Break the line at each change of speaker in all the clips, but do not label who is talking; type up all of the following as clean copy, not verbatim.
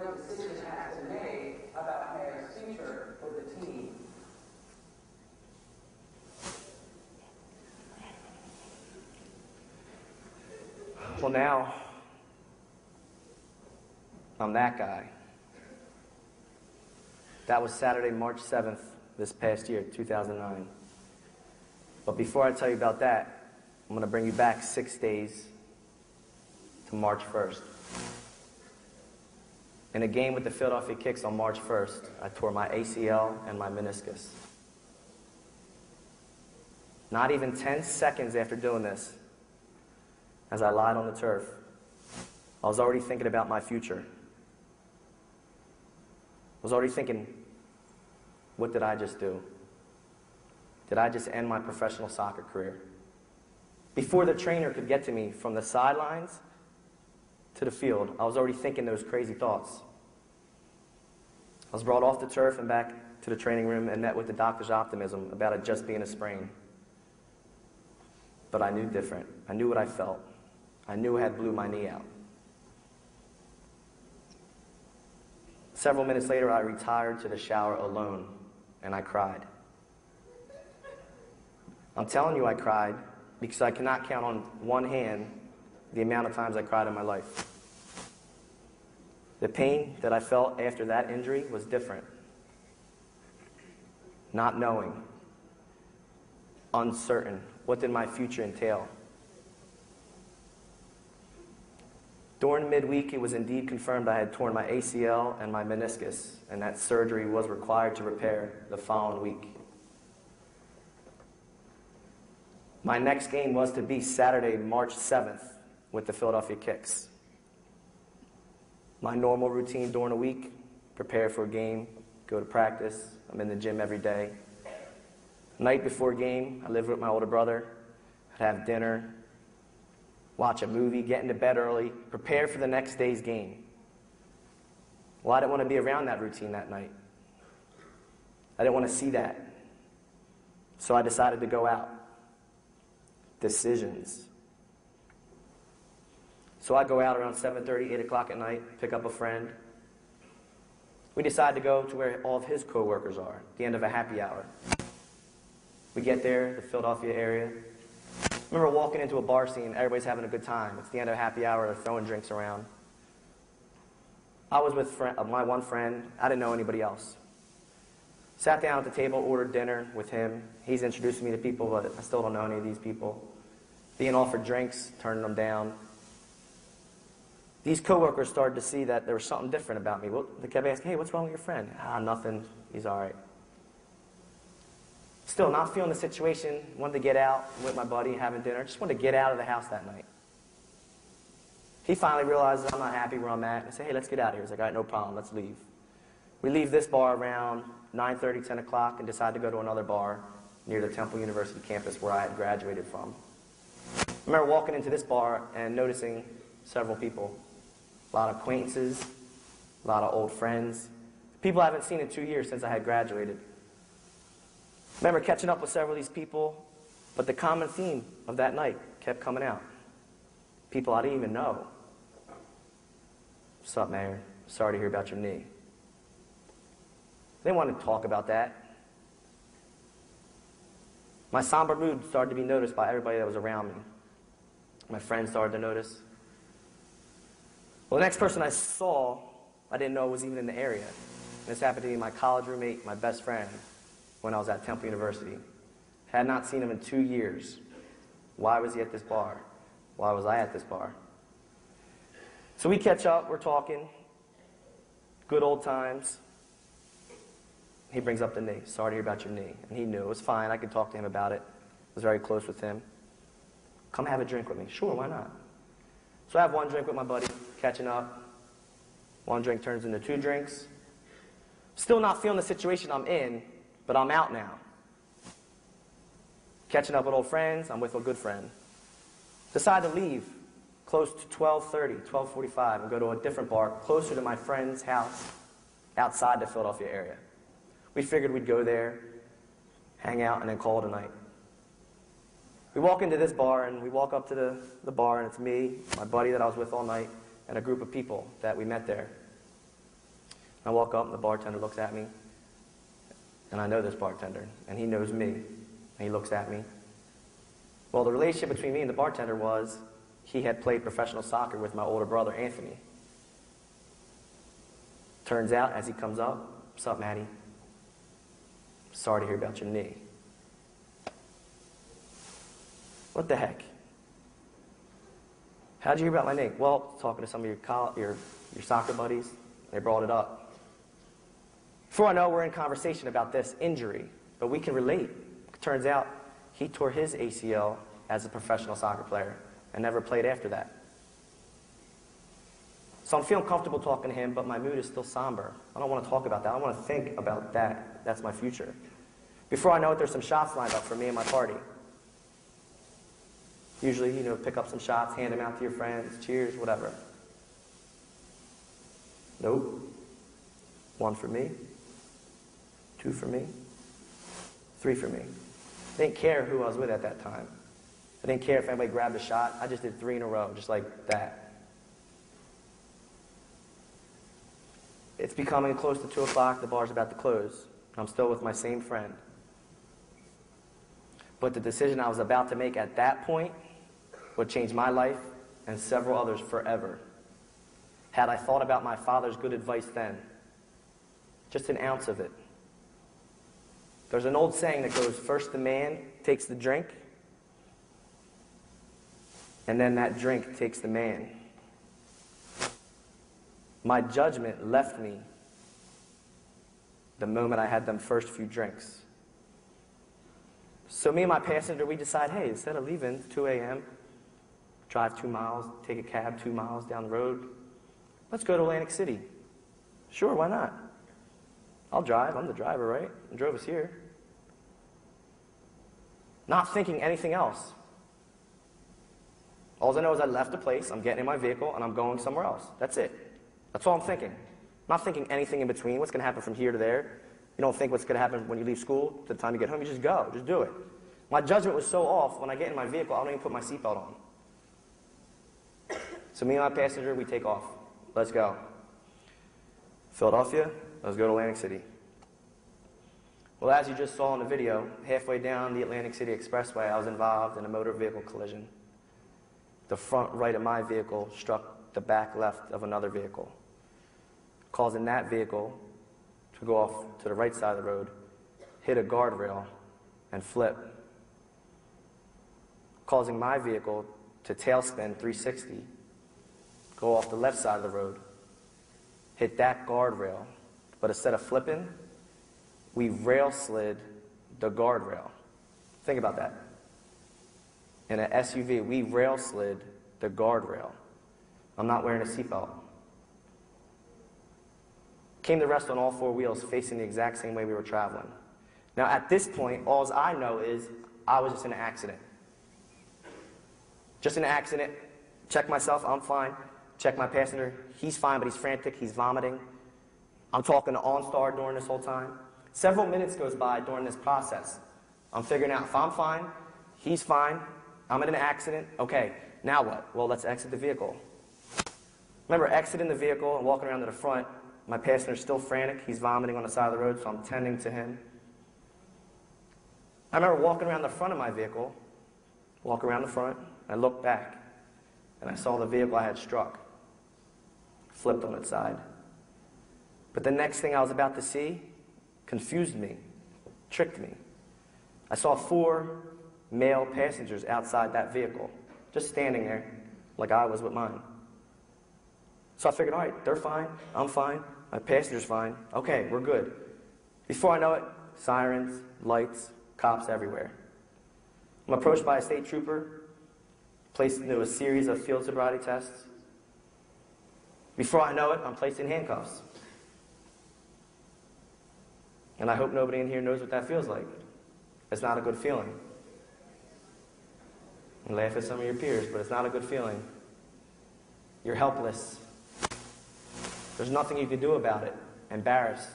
no decision has been made about Maher's future with the team. Well, now, I'm that guy. That was Saturday, March 7th, this past year, 2009. But before I tell you about that, I'm going to bring you back 6 days to March 1st. In a game with the Philadelphia Kicks on March 1st, I tore my ACL and my meniscus. Not even 10 seconds after doing this, as I lied on the turf, I was already thinking about my future. I was already thinking, what did I just do? Did I just end my professional soccer career? Before the trainer could get to me from the sidelines to the field, I was already thinking those crazy thoughts. I was brought off the turf and back to the training room and met with the doctor's optimism about it just being a sprain. But I knew different. I knew what I felt. I knew I had blew my knee out. Several minutes later, I retired to the shower alone, and I cried. I'm telling you I cried because I cannot count on one hand the amount of times I cried in my life. The pain that I felt after that injury was different. Not knowing, uncertain, what did my future entail? During midweek, it was indeed confirmed I had torn my ACL and my meniscus, and that surgery was required to repair the following week. My next game was to be Saturday, March 7th, with the Philadelphia Kicks. My normal routine during the week, prepare for a game, go to practice, I'm in the gym every day. Night before game, I lived with my older brother, I'd have dinner, watch a movie, get into bed early, prepare for the next day's game. Well, I didn't want to be around that routine that night. I didn't want to see that. So I decided to go out. Decisions. So I go out around 7:30, 8 o'clock at night, pick up a friend. We decide to go to where all of his coworkers are, at the end of a happy hour. We get there, the Philadelphia area. I remember walking into a bar scene, everybody's having a good time. It's the end of happy hour, they're throwing drinks around. I was with my one friend, I didn't know anybody else. Sat down at the table, ordered dinner with him. He's introducing me to people, but I still don't know any of these people. Being offered drinks, turning them down. These coworkers started to see that there was something different about me. Well, they kept asking, hey, what's wrong with your friend? Nothing, he's all right. Still not feeling the situation, wanted to get out with my buddy, having dinner. Just wanted to get out of the house that night. He finally realizes I'm not happy where I'm at. I say, hey, let's get out of here. He's like, all right, no problem, let's leave. We leave this bar around 9:30, 10 o'clock and decide to go to another bar near the Temple University campus where I had graduated from. I remember walking into this bar and noticing several people. A lot of acquaintances, a lot of old friends. People I haven't seen in 2 years since I had graduated. I remember catching up with several of these people, but the common theme of that night kept coming out. People I didn't even know. What's up, Maher? Sorry to hear about your knee. They didn't want to talk about that. My somber mood started to be noticed by everybody that was around me. My friends started to notice. Well, the next person I saw, I didn't know was even in the area. This happened to be my college roommate, my best friend, when I was at Temple University. Had not seen him in 2 years. Why was he at this bar? Why was I at this bar? So we catch up, we're talking. Good old times. He brings up the knee. Sorry to hear about your knee. And he knew. It was fine. I could talk to him about it. I was very close with him. Come have a drink with me. Sure, why not? So I have one drink with my buddy, catching up. One drink turns into 2 drinks. Still not feeling the situation I'm in, but I'm out now. Catching up with old friends, I'm with a good friend. Decide to leave close to 12:30, 12:45, and go to a different bar closer to my friend's house outside the Philadelphia area. We figured we'd go there, hang out, and then call it a night. We walk into this bar, and we walk up to the bar, and it's me, my buddy that I was with all night, and a group of people that we met there. I walk up and the bartender looks at me. And I know this bartender, and he knows me. And he looks at me. Well, the relationship between me and the bartender was he had played professional soccer with my older brother, Anthony. Turns out, as he comes up, "What's up, Matty? Sorry to hear about your knee." What the heck? How'd you hear about my knee? Well, talking to some of your soccer buddies, they brought it up. Before I know, we're in conversation about this injury, but we can relate. It turns out he tore his ACL as a professional soccer player and never played after that. So I'm feeling comfortable talking to him, but my mood is still somber. I don't want to talk about that. I want to think about that. That's my future. Before I know it, there's some shots lined up for me and my party. Usually, pick up some shots, hand them out to your friends, cheers, whatever. Nope. 1 for me, 2 for me, 3 for me. I didn't care who I was with at that time. I didn't care if anybody grabbed a shot. I just did 3 in a row, just like that. It's becoming close to 2 o'clock. The bar's about to close. I'm still with my same friend. But the decision I was about to make at that point would change my life and several others forever. Had I thought about my father's good advice then, just an ounce of it. There's an old saying that goes, first the man takes the drink, and then that drink takes the man. My judgment left me the moment I had them first few drinks. So me and my passenger, we decide, hey, instead of leaving 2 a.m., drive 2 miles, take a cab 2 miles down the road, let's go to Atlantic City. Sure, why not? I'll drive. I'm the driver, right? And drove us here. Not thinking anything else. All I know is I left the place, I'm getting in my vehicle, and I'm going somewhere else. That's it. That's all I'm thinking. Not thinking anything in between. What's going to happen from here to there? You don't think what's going to happen when you leave school to the time you get home. You just go. Just do it. My judgment was so off, when I get in my vehicle, I don't even put my seatbelt on. So me and my passenger, we take off. Let's go. Philadelphia, let's go to Atlantic City. Well, as you just saw in the video, halfway down the Atlantic City Expressway, I was involved in a motor vehicle collision. The front right of my vehicle struck the back left of another vehicle, causing that vehicle to go off to the right side of the road, hit a guardrail, and flip, causing my vehicle to tailspin 360, go off the left side of the road, hit that guardrail, but instead of flipping, we rail slid the guardrail. Think about that. In an SUV, we rail slid the guardrail. I'm not wearing a seatbelt. Came to rest on all 4 wheels, facing the exact same way we were traveling. Now, at this point, all I know is I was just in an accident. Just in an accident. Check myself, I'm fine. Check my passenger, he's fine, but he's frantic, he's vomiting. I'm talking to OnStar during this whole time. Several minutes goes by during this process. I'm figuring out if I'm fine, he's fine, I'm in an accident. Okay, now what? Well, let's exit the vehicle. Remember, exiting the vehicle and walking around to the front, my passenger's still frantic, he's vomiting on the side of the road, so I'm tending to him. I remember walking around the front of my vehicle, walk around the front, I looked back, and I saw the vehicle I had struck, flipped on its side. But the next thing I was about to see confused me, tricked me. I saw 4 male passengers outside that vehicle, just standing there like I was with mine. So I figured, all right, they're fine, I'm fine, my passenger's fine, okay, we're good. Before I know it, sirens, lights, cops everywhere. I'm approached by a state trooper, placed into a series of field sobriety tests. Before I know it, I'm placed in handcuffs. And I hope nobody in here knows what that feels like. It's not a good feeling. And laugh at some of your peers, but it's not a good feeling. You're helpless. There's nothing you can do about it. Embarrassed.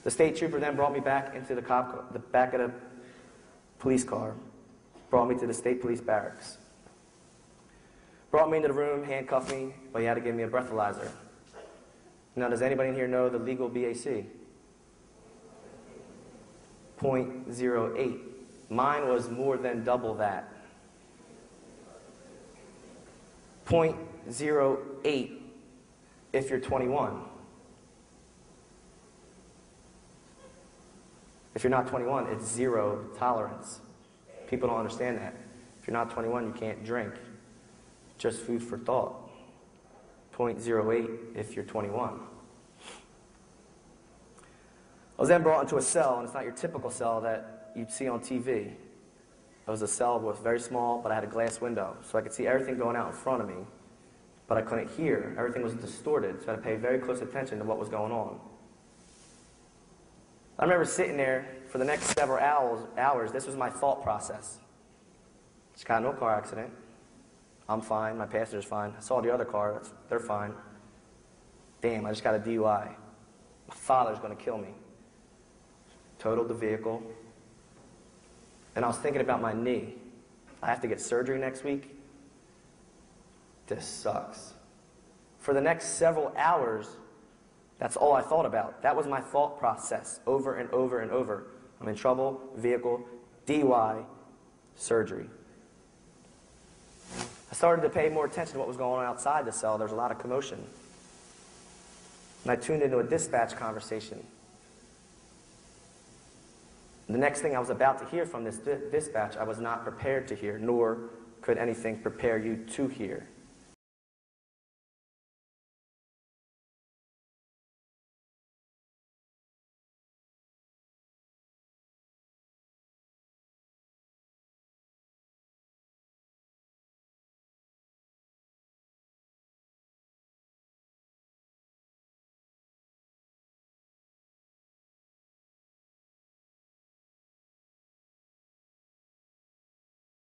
The state trooper then brought me back into the back of the police car. Brought me to the state police barracks. Brought me into the room, handcuffed me, but he had to give me a breathalyzer. Now, does anybody in here know the legal BAC? 0.08. Mine was more than double that. 0.08 if you're 21. If you're not 21, it's zero tolerance. People don't understand that. If you're not 21, you can't drink. Just food for thought. 0.08 if you're 21. I was then brought into a cell, and it's not your typical cell that you'd see on TV. It was a cell that was very small, but I had a glass window, so I could see everything going out in front of me, but I couldn't hear. Everything was distorted, so I had to pay very close attention to what was going on. I remember sitting there for the next several hours. This was my thought process. Just got into a car accident. I'm fine. My passenger's fine. I saw the other car. They're fine. Damn, I just got a DUI. My father's going to kill me. Totaled the vehicle. And I was thinking about my knee. I have to get surgery next week. This sucks. For the next several hours, that's all I thought about. That was my thought process over and over and over. I'm in trouble, vehicle, DUI, surgery. I started to pay more attention to what was going on outside the cell. There was a lot of commotion. And I tuned into a dispatch conversation. The next thing I was about to hear from this dispatch, I was not prepared to hear, nor could anything prepare you to hear.